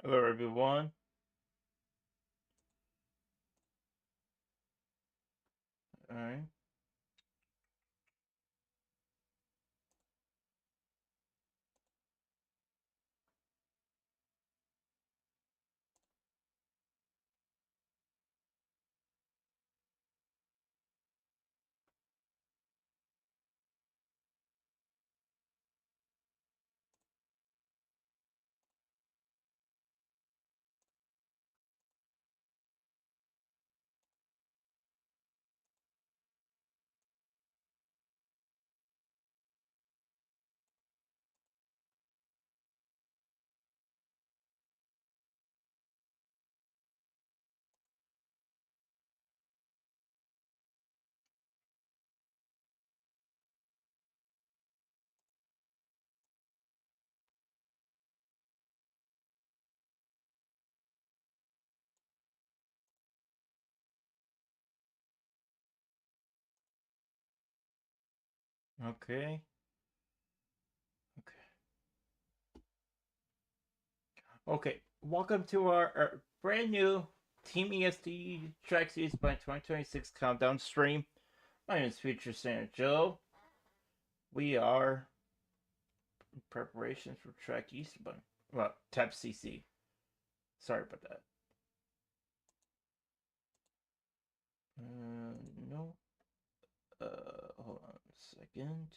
Hello, everyone. All right. Okay. Okay. Okay. Welcome to our brand new Team EST Track Series by 2026 Countdown stream. My name is Future Santa Joe. We are in preparations for Track East, but well, Tap CC. Sorry about that. No. Hold on a second.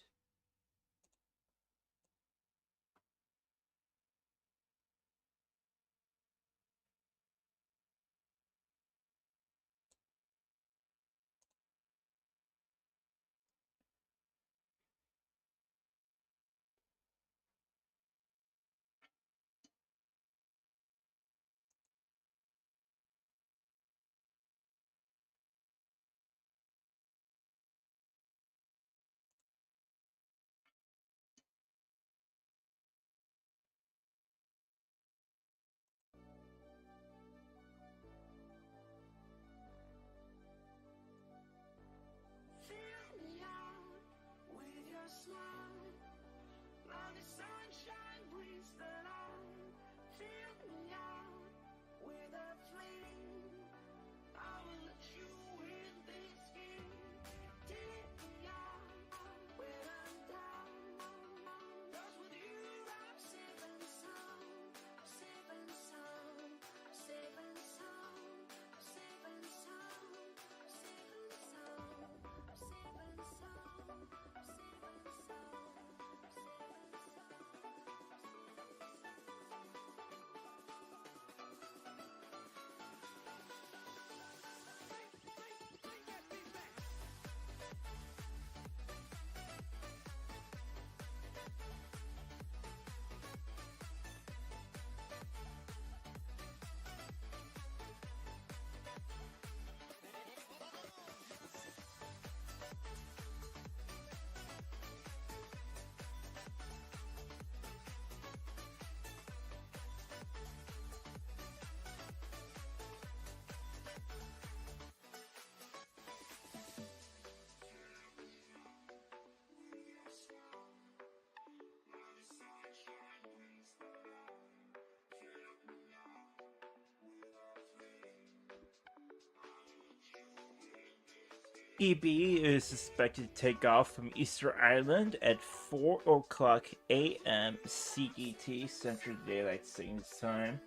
EB is suspected to take off from Easter Island at 4 o'clock a.m. CET, Central Daylight Savings Time.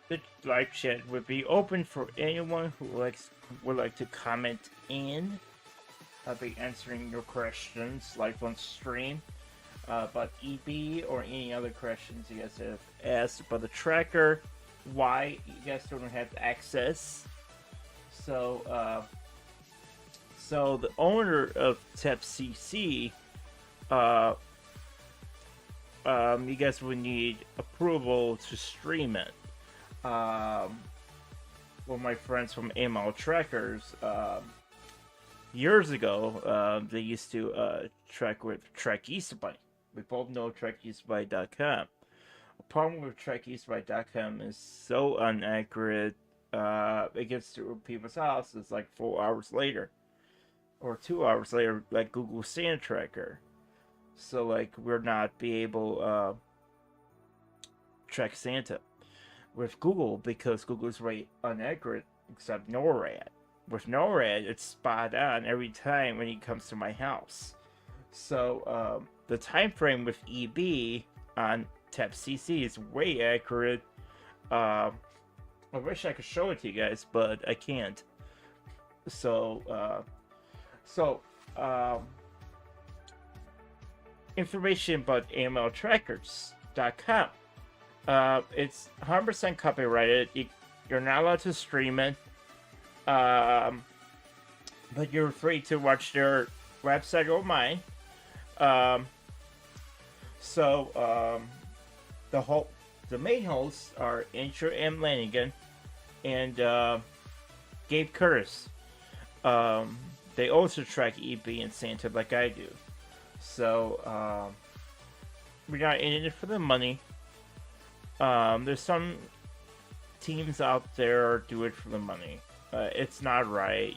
the live chat would be open for anyone who would like to comment in. I'll be answering your questions live on stream about EB or any other questions you guys have asked about the tracker, why you guys don't have access. So the owner of TEPCC, you guys would need approval to stream it. Well, my friends from AML Trackers, years ago, they used to track with TrackEastBy. We both know TrackEastBy.com. The problem with TrackEastBy.com is so inaccurate. It gets to people's houses like 4 hours later, or 2 hours later, like Google Sand Tracker. So like we're not be able track Santa with Google because Google's very inaccurate, except NORAD. With NORAD, it's spot on every time when it comes to my house. So the time frame with EB on TEPCC is way accurate. I wish I could show it to you guys, but I can't. So information about AMLtrackers.com. It's 100% copyrighted. You're not allowed to stream it. But you're free to watch their website or mine. The main hosts are Intro M. Lanigan and Gabe Curtis. They also track EB and Santa like I do. So we're not in it for the money. There's some teams out there do it for the money. It's not right.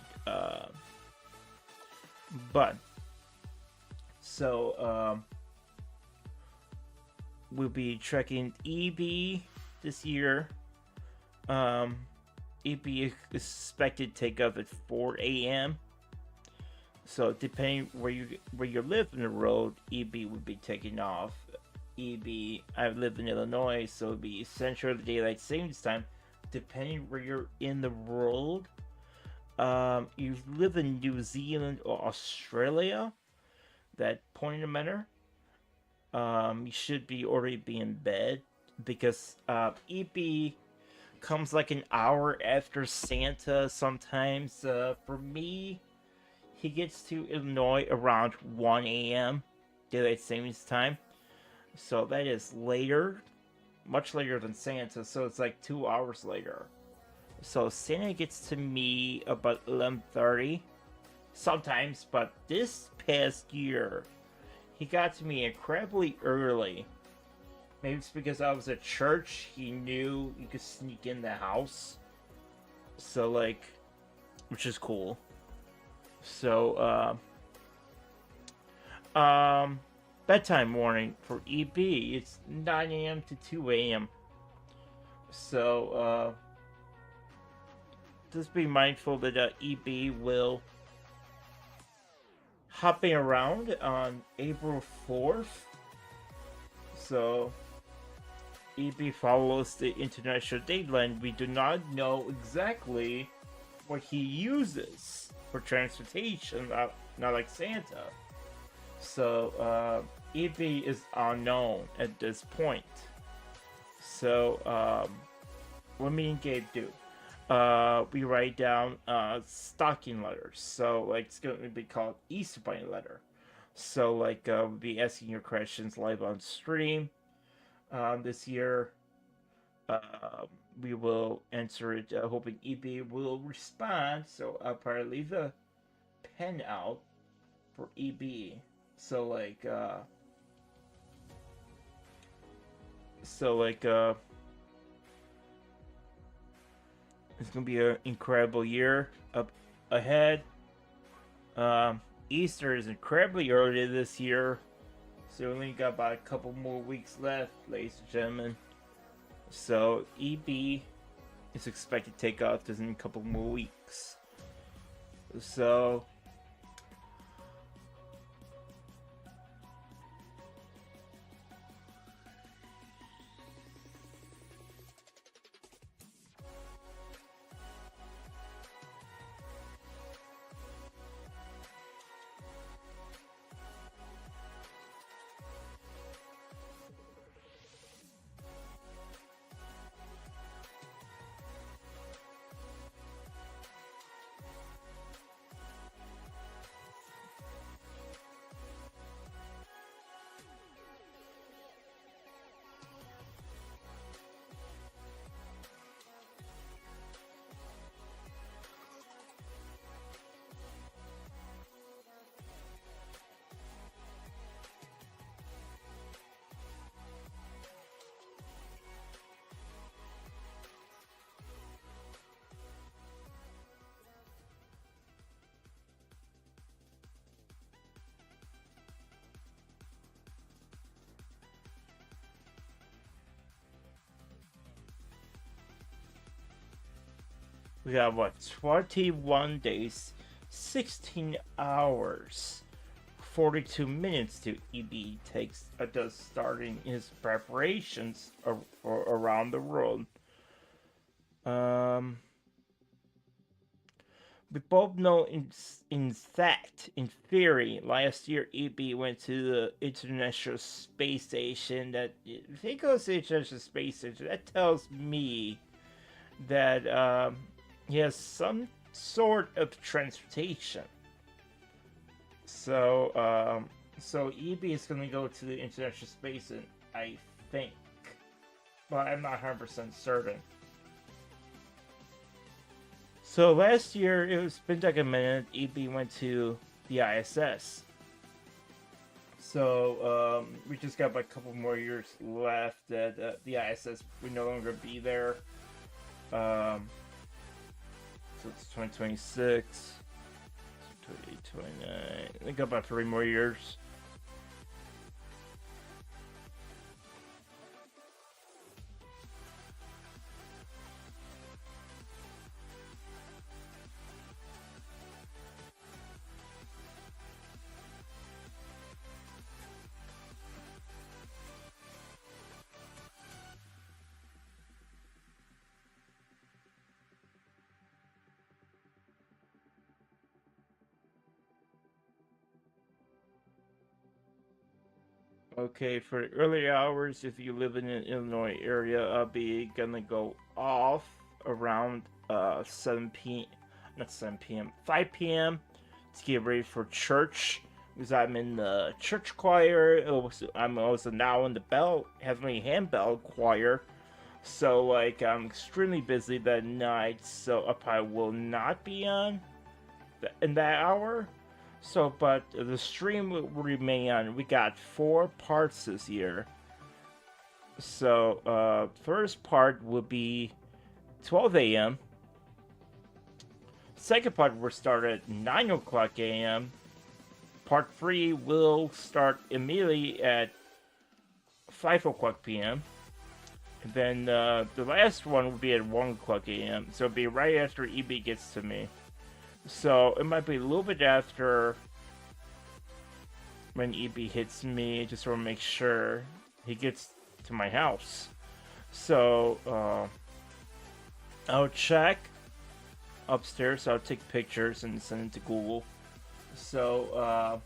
We'll be tracking EB this year. EB is expected to take off at 4 a.m. So depending where you live in the road, EB would be taking off. EB, I live in Illinois, so it'd be Central Daylight Savings Time. Depending where you're in the world, you live in New Zealand or Australia, that point in the matter, you should be already be in bed because EB comes like an hour after Santa sometimes. For me, he gets to Illinois around 1 a.m. Daylight Savings Time. So that is later, much later than Santa, so it's like 2 hours later. So Santa gets to me about 11:30 sometimes, but this past year, he got to me incredibly early. Maybe it's because I was at church, he knew you could sneak in the house. So like, which is cool. So, bedtime warning for EB, it's 9 a.m. to 2 a.m. So, just be mindful that EB will hopping around on April 4th. So, EB follows the international dateline. We do not know exactly what he uses for transportation, not like Santa. So, EB is unknown at this point. So, what me and Gabe do? We write down stocking letters. So, like, it's going to be called Easter Bunny letter. So, like, we'll be asking your questions live on stream. This year, we will answer it, hoping EB will respond. So, I'll probably leave a pen out for EB. So, like, it's gonna be an incredible year up ahead. Easter is incredibly early this year, so we only got about a couple more weeks left, ladies and gentlemen. So EB is expected to take off just in a couple more weeks. So We got what, 21 days, 16 hours, 42 minutes to EB takes does starting his preparations around the world. We both know in fact, in theory, last year EB went to the International Space Station. That if he goes to the International Space Station, that tells me that he has some sort of transportation. So so EB is going to go to the International Space Station, I think, but I'm not 100% certain. So last year, it was been documented, EB went to the ISS. So we just got a couple more years left that the ISS will no longer be there. So it's 2026, 2029. I got about 3 more years. Okay, for early hours, if you live in an Illinois area, I'll be gonna go off around 7 p.m. Not 7 p.m. 5 p.m. to get ready for church because I'm in the church choir. I'm also now in the Heavenly Handbell choir. So like I'm extremely busy that night. So I probably will not be on in that hour. So, but the stream will remain on. We got 4 parts this year. So, first part will be 12 a.m. Second part will start at 9 o'clock a.m. Part 3 will start immediately at 5 o'clock p.m. And then the last one will be at 1 o'clock a.m. So it'll be right after EB gets to me. So it might be a little bit after when EB hits me, just want to make sure he gets to my house. So I'll check upstairs. I'll take pictures and send it to Google. So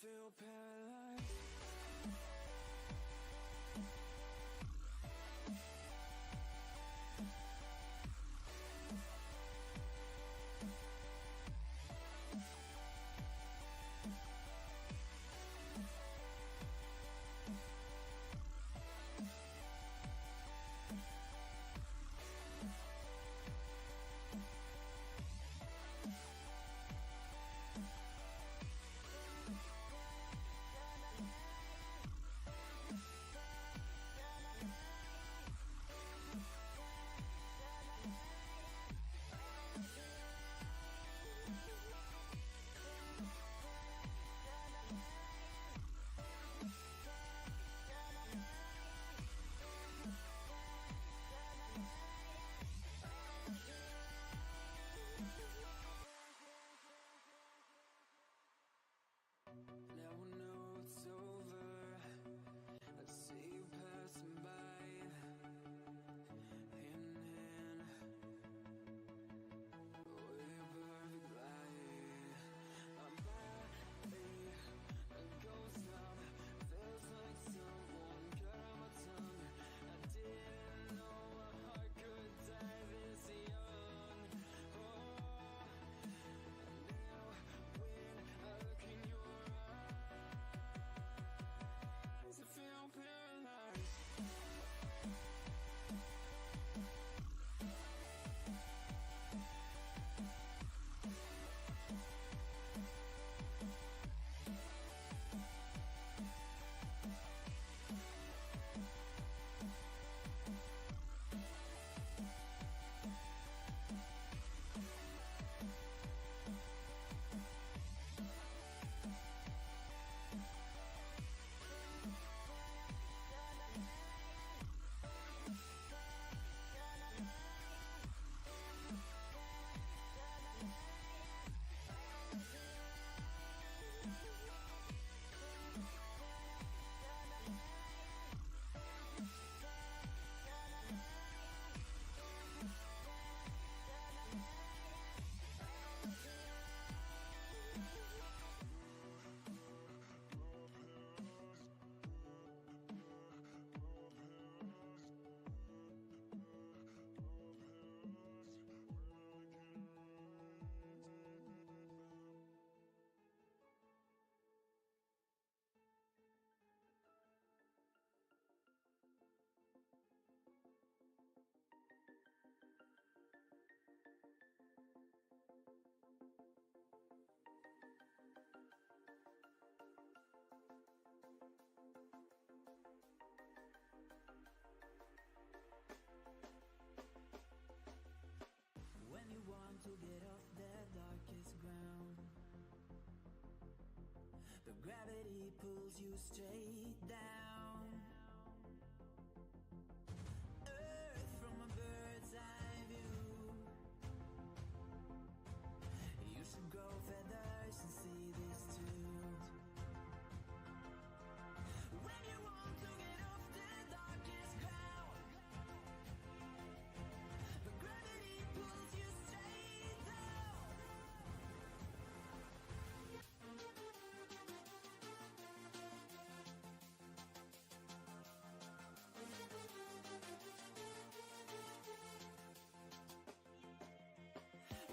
feel paralyzed. but gravity pulls you straight down. Earth from a bird's eye view. You should grow feathers and see this too. When you want to get off the darkest ground, but gravity pulls you straight down.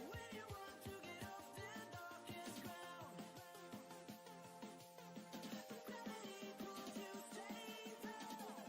When you want to get off the darkest ground, but gravity pulls you straight down.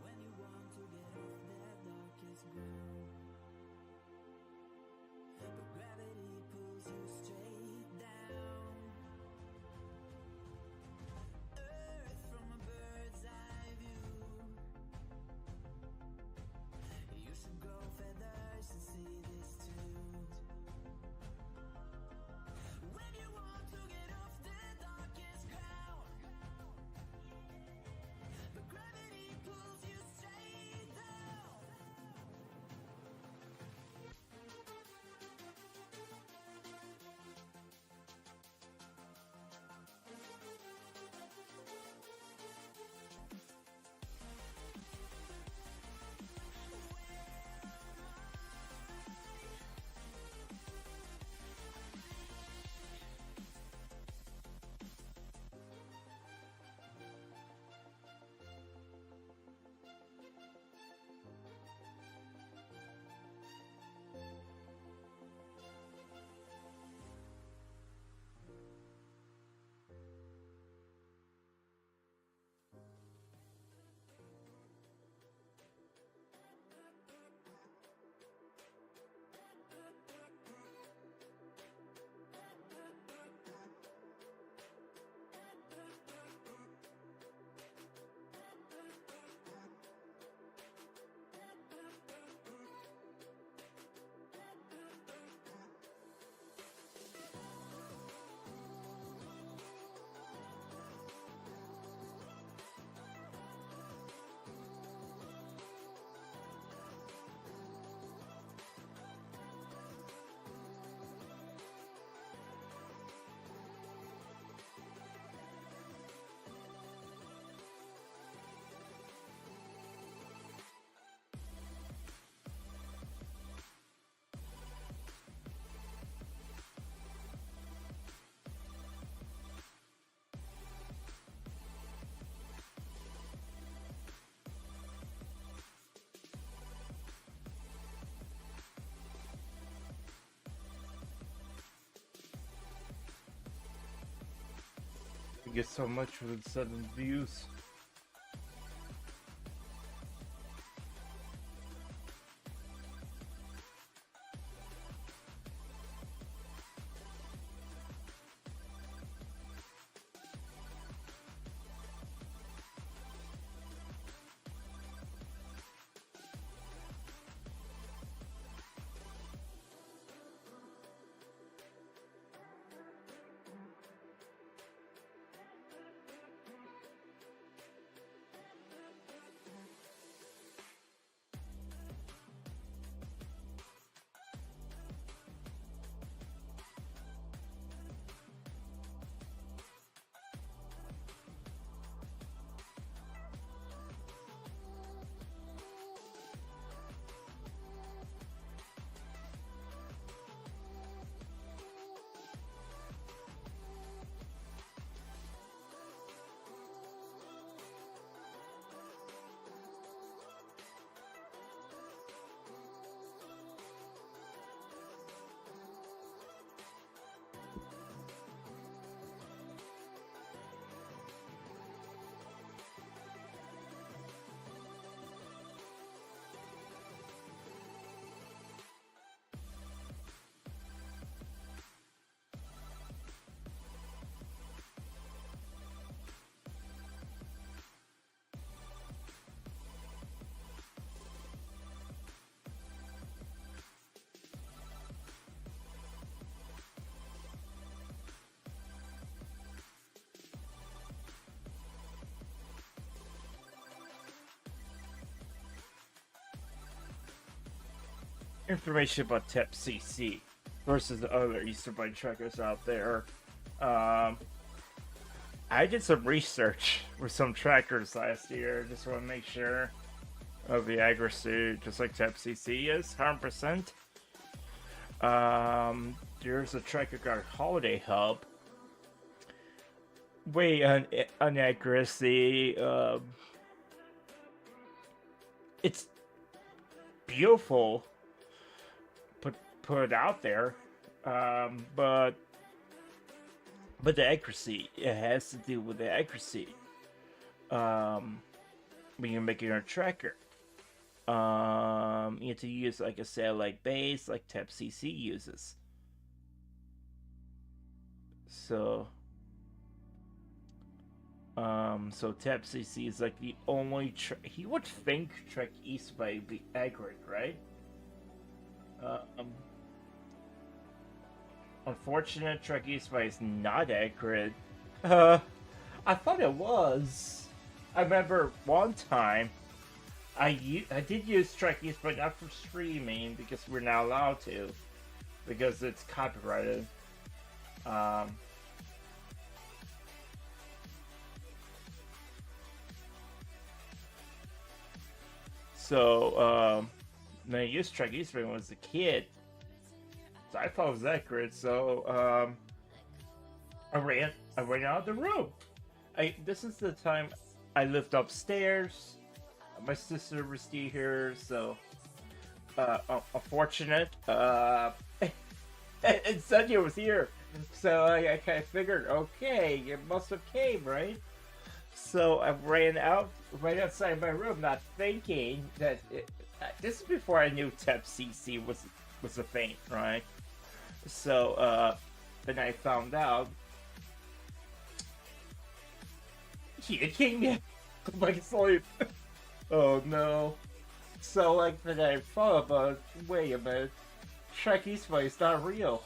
When you want to get off that darkest ground, but gravity pulls you straight down. Earth from a bird's eye view. You should grow feathers and see this too. When you want to get off the darkest ground, but gravity pulls you straight down. You get so much for the sudden views. information about Tep CC versus the other Eastern Bike trackers out there. Um, I did some research with some trackers last year. Just want to make sure of the accuracy, just like Tep CC is 100%. There's a tracker called Holiday Hub. Way on accuracy. It's beautiful. Put it out there, but the accuracy, it has to do with the accuracy. When you're making a tracker, you have to use like a satellite base, like Tep CC uses. So, Tep CC is like the only. He would think Trek East would be accurate, right? Um, Unfortunate, Trek East is not accurate. I thought it was. I remember one time I did use Trek East, but not for streaming because we're not allowed to, because it's copyrighted. When I used Trek East when I was a kid, so I thought it was accurate. So I ran out of the room. This is the time I lived upstairs. My sister was still here, so unfortunate. And Sonia was here, so I kind of figured, okay, it must have came, right? So I ran out right outside my room, not thinking that this is before I knew Tep CC was a thing, right? So then I found out he had came in my sleep. Oh no. So like then I thought about, wait a minute, Trek Eastway is not real.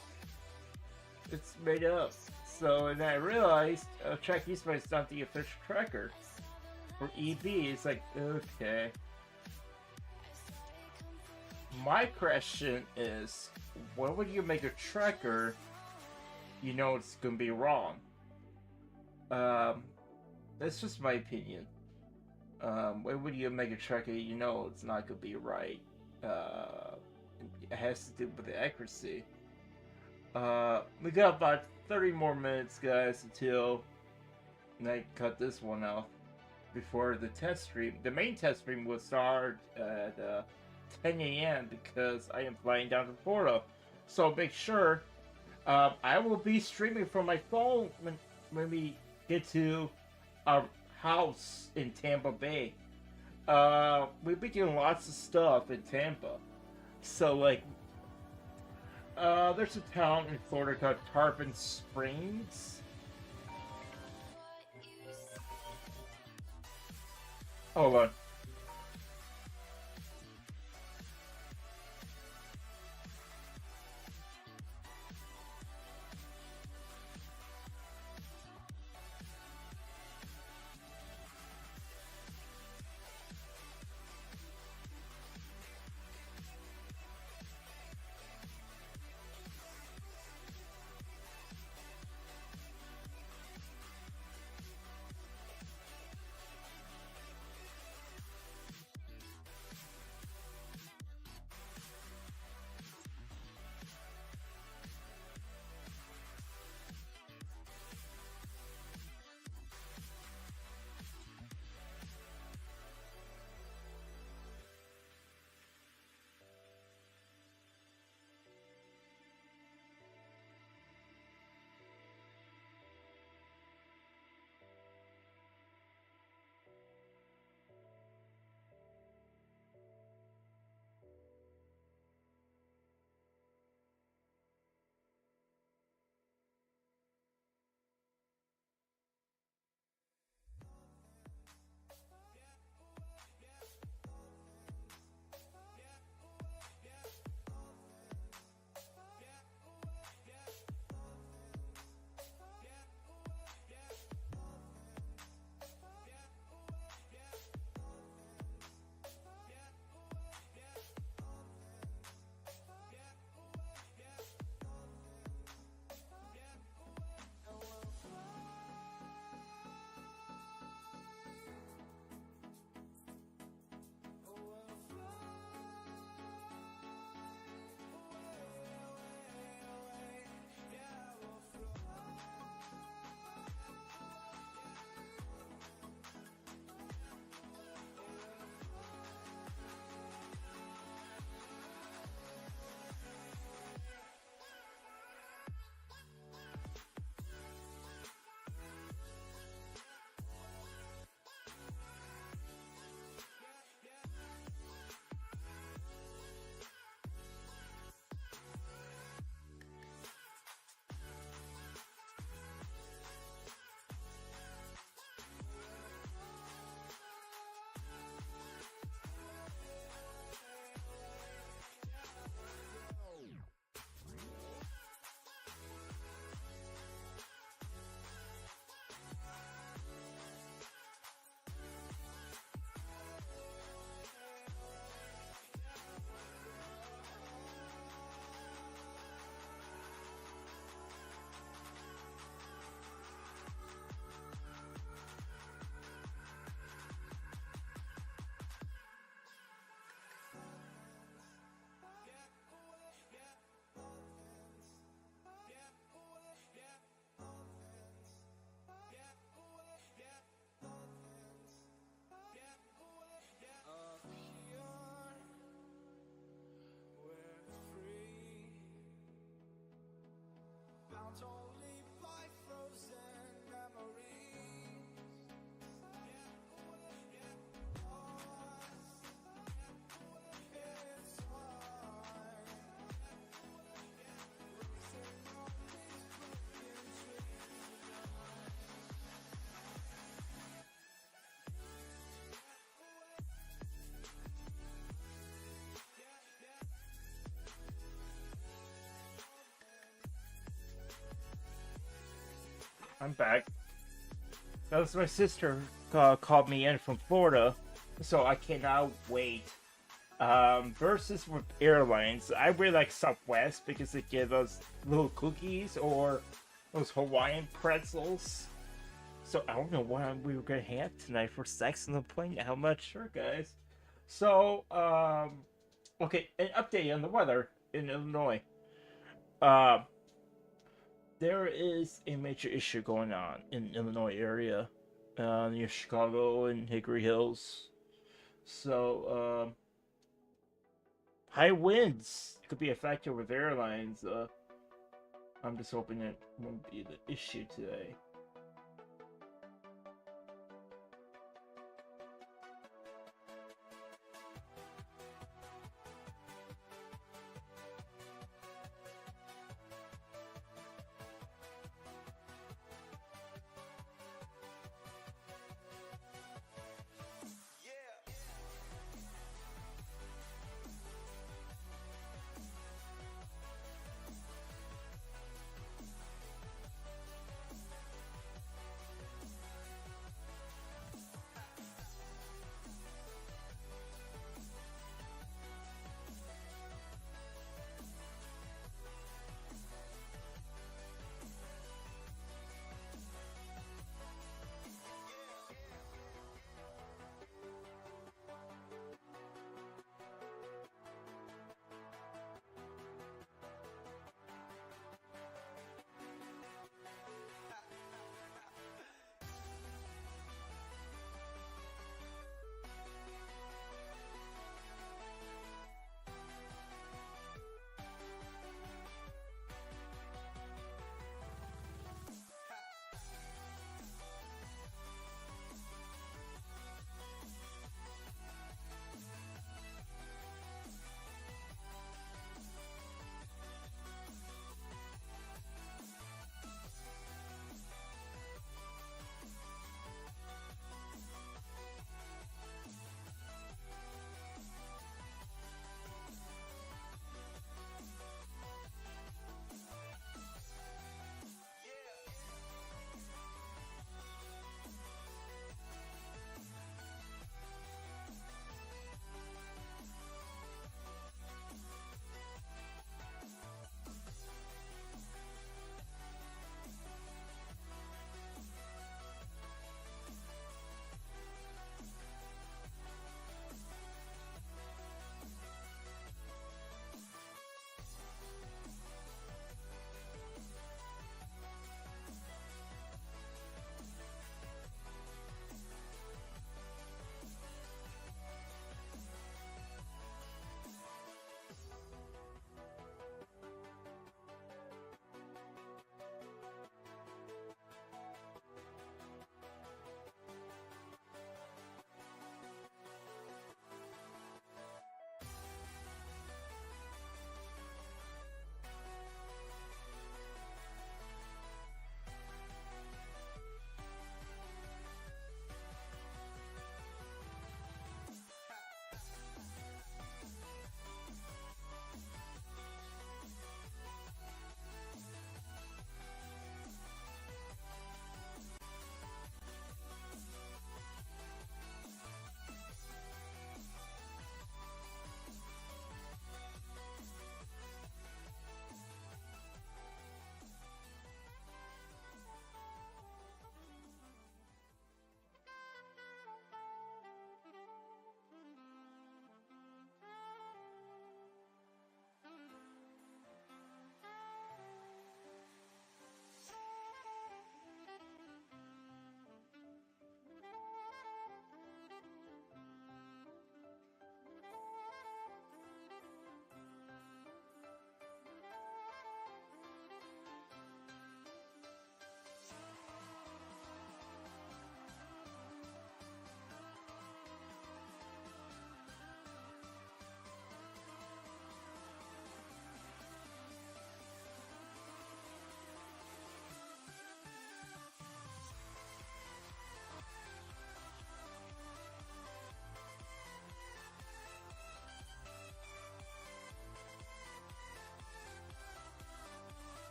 It's made up. So and I realized Trek Eastway is not the official tracker. For EB, it's like, okay. My question is, when would you make a tracker you know it's gonna be wrong? That's just my opinion. When would you make a tracker you know it's not gonna be right? It has to do with the accuracy. We got about 30 more minutes, guys, until I cut this one off before the test stream. The main test stream will start at 10 a.m. because I am flying down to Florida. So make sure I will be streaming from my phone when we get to our house in Tampa Bay. We'll be doing lots of stuff in Tampa. So like, there's a town in Florida called Tarpon Springs. Hold on. I'm back. That was my sister called me in from Florida, so I cannot wait. Versus with airlines, I really like Southwest because they give us little cookies or those Hawaiian pretzels. So I don't know what we were gonna have tonight for sex on the plane. I'm not sure, guys. So, okay, an update on the weather in Illinois. Um, there is a major issue going on in Illinois area, near Chicago and Hickory Hills. So, high winds could be a factor with airlines. I'm just hoping it won't be the issue today.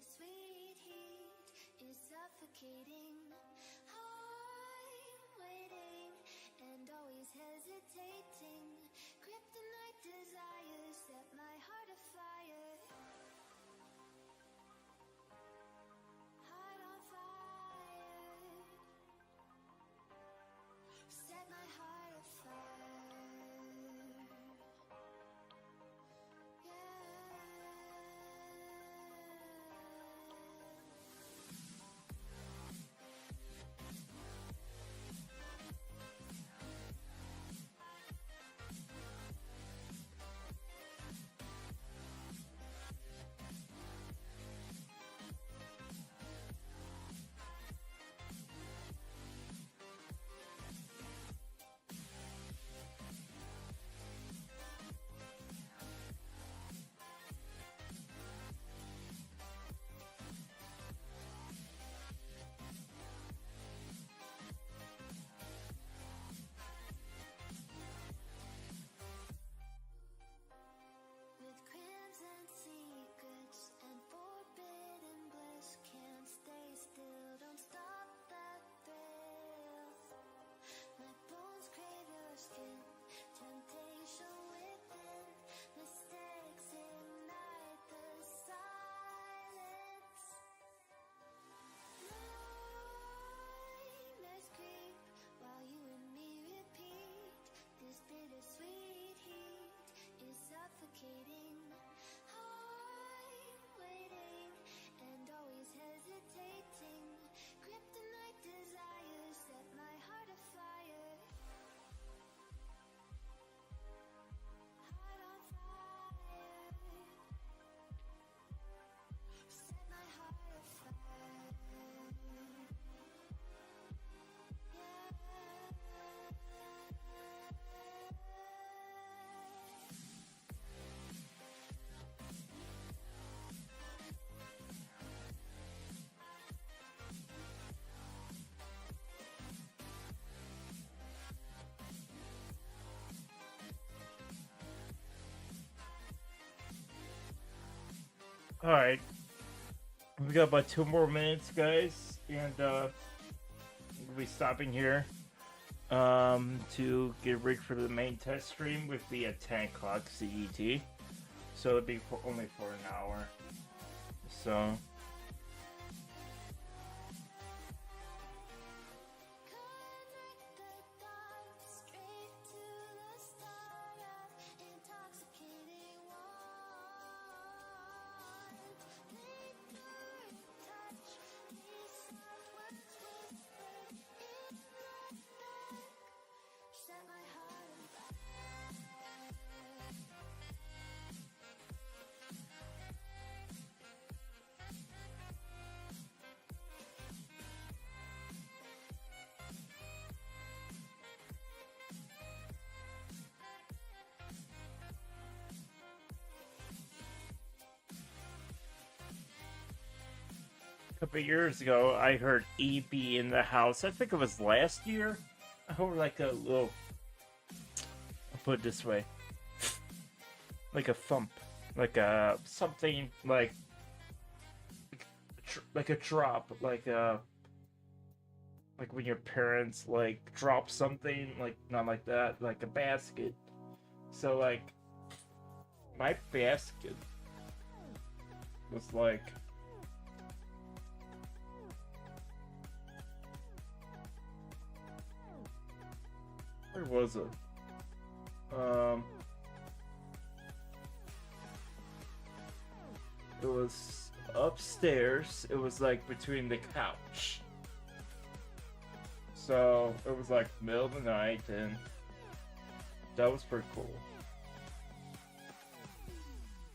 bittersweet heat is suffocating. I'm waiting and always hesitating. Kryptonite desires set my heart afire. Heart on fire. Set my heart afire. With crimson secrets and forbidden bliss, can't stay still, don't stop that thrill. My bones crave your skin, temptation within, mistakes ignite the silence. Nightmares creep while you and me repeat. This bittersweet heat is suffocating. I'm waiting and always hesitating. Kryptonite desires set my heart afire. Heart on fire. Set my heart afire. All right, we got about 2 more minutes, guys, and we'll be stopping here to get ready for the main test stream, which will be at 10 o'clock CET. So it'll be only for an hour. So. Connect the dots straight to the start of intoxicating warmth. Liquid touch, these soft words whispered in the dark. Set my heart on fire. A couple of years ago, I heard EB in the house. I think it was last year. I heard like a little. I'll put it this way, like a thump, like a something like a drop, like when your parents like drop something, like not like that, like a basket. So like my basket was like. Where was it? It was upstairs. It was like between the couch. So it was like middle of the night, and that was pretty cool.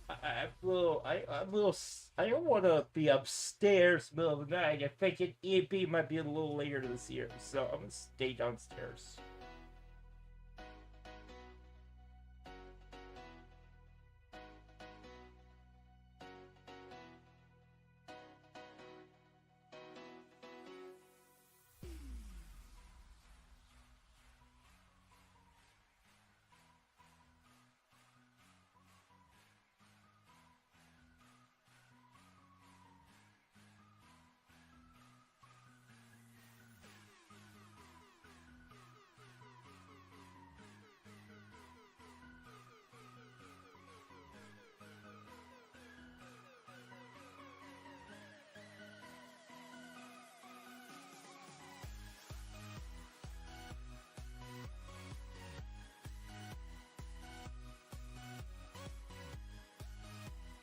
I'm a little. I'm a little. I don't want to be upstairs middle of the night. I'm thinking EP might be a little later this year, so I'm gonna stay downstairs.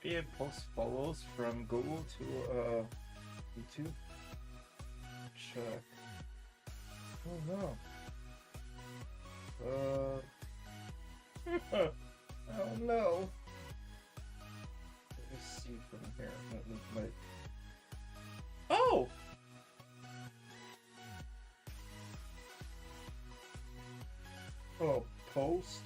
Yeah, post follows from Google to YouTube. Check. Oh no. Oh no. Let me see from here. Let me like. Oh. Oh, post.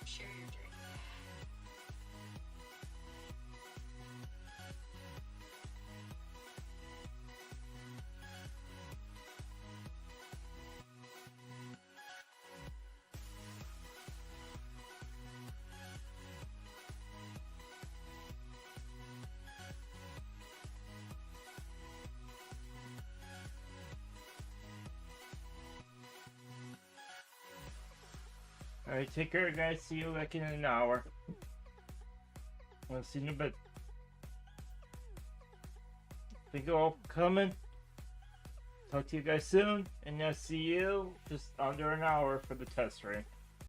Share your drink. Alright, take care, guys. See you back in an hour. I'll see you in a bit. Thank you all for coming. Talk to you guys soon, and I'll see you just under an hour for the test rain.